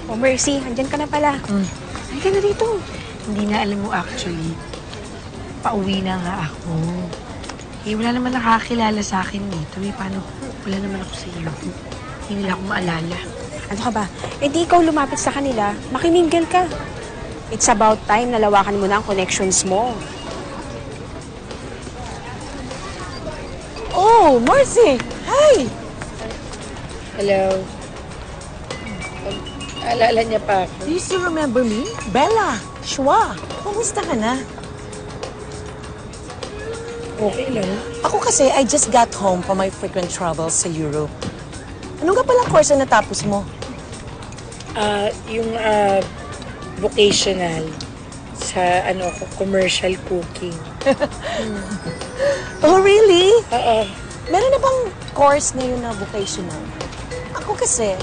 Oh, Mercy, andyan ka na pala. Ay ka na dito. Hindi na alam mo actually. Pauwi na nga ako. Eh, wala naman nakakilala sa akin dito. Eh, paano? Wala naman ako sa iyo. Hindi nila ako maalala. Ano ka ba? Eh di ikaw lumapit sa kanila. Makimingle ka. It's about time na lawakan mo na ang connections mo. Oh, Mercy! Hi! Hello. Alala niya pa ako. Do you still remember me? Bella, Shwa, kumusta ka na? Okay lang. Ako kasi, I just got home from my frequent travels sa Europe. Ano nga palang course na natapos mo? Yung vocational sa commercial cooking. Oh, really? Oo. Meron na bang course ngayon na vocational? Ako kasi,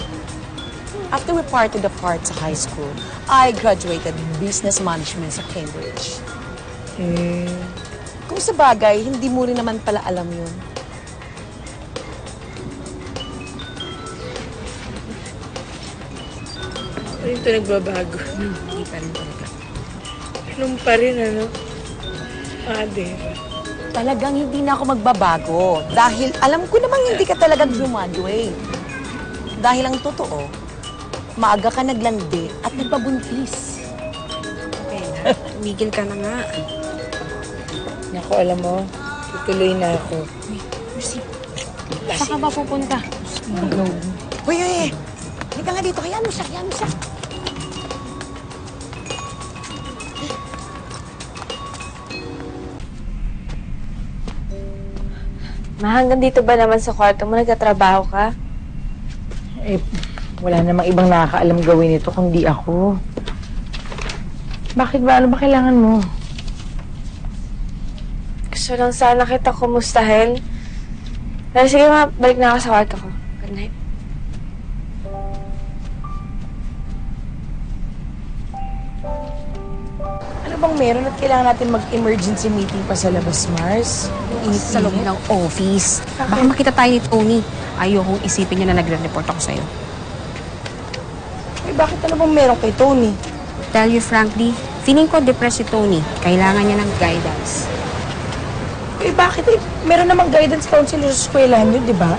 after we parted apart sa high school, I graduated business management sa Cambridge. Kung sa bagay, hindi mo rin naman pala alam yun. Ano ito nagbabago? Hindi pa rin talaga. Anong pa rin, ano? Ade. Talagang hindi na ako magbabago. Dahil alam ko namang hindi ka talaga graduate. Dahil ang totoo, maaga ka naglandi at nagpabuntis. Okay na. Tumigil ka na nga. Naku, alam mo, tutuloy na ako. Mercy, saan ka ba pupunta? Uy, uy, uy. Halika nga dito. Hayaan mo siya, hayaan mo siya. Ma, hanggang dito ba naman sa kwarto mo nagtatrabaho ka? Eh, wala namang ibang nakakaalam gawin ito kundi ako. Bakit ba? Ano ba kailangan mo? Gusto lang sana kita kumustahin. Pero sige ma, balik na ako sa kwarto ko. Good night. Ano bang meron at kailangan natin mag-emergency meeting pa sa labas, Mars? Sa loob ng office. Baka makita tayo ni Tony. Ayokong isipin niya na nagre-report ako sa'yo. Eh, bakit ano bang meron kay Tony? Tell you frankly, feeling ko depressed si Tony. Kailangan niya ng guidance. Eh, bakit eh? Meron namang guidance counselor sa eskwelahan yun, di ba?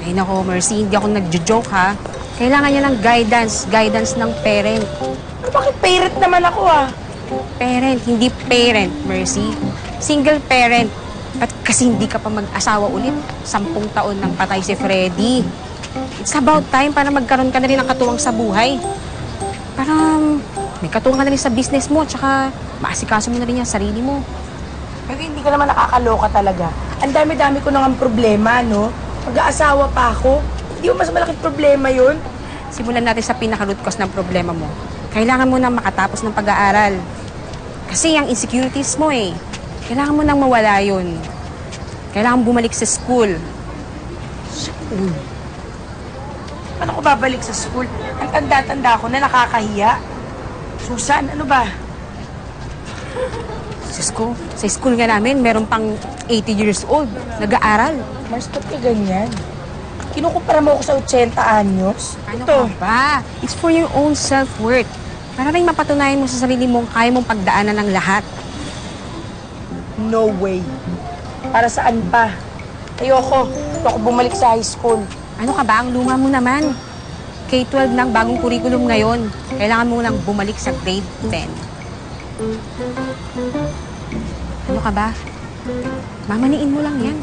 Ay nako, Mercy, hindi ako nagjo-joke ha. Kailangan niya ng guidance ng parent. Pero bakit parent naman ako ah? Parent, hindi parent, Mercy. Single parent. At kasi hindi ka pa mag-asawa ulit. 10 taon nang patay si Freddy. It's about time para magkaroon ka na rin ng katuwang sa buhay. Para may katuwang ka na rin sa business mo, tsaka maasikaso mo na rin yung sarili mo. Pero hindi ka naman nakakaloka talaga. Ang dami-dami ko nang problema, no? Mag-aasawa pa ako. Hindi mo mas malaking problema yun? Simulan natin sa pinaka-root cause ng problema mo. Kailangan mo nang makatapos ng pag-aaral. Kasi yung insecurities mo eh. Kailangan mo nang mawala yun. Kailangan bumalik sa school. Paano ko babalik sa school? Ang tanda-tanda ko na nakakahiya. Susan, ano ba? Sa school nga namin, meron pang 80 years old. Nag-aaral. Mars, ba't ka ganyan? Kinukumpara mo ako sa 80 anyos? Ano Ito. ka ba? It's for your own self-worth. Para rin mapatunayan mo sa sarili mong kaya mong pagdaanan ng lahat. No way. Para saan pa? Ayoko. Ayoko bumalik sa high school. Ano ka ba? Ang luma mo naman. K-12 ng bagong curriculum ngayon. Kailangan mo nang bumalik sa grade 10. Ano ka ba? Mamaniin mo lang yan.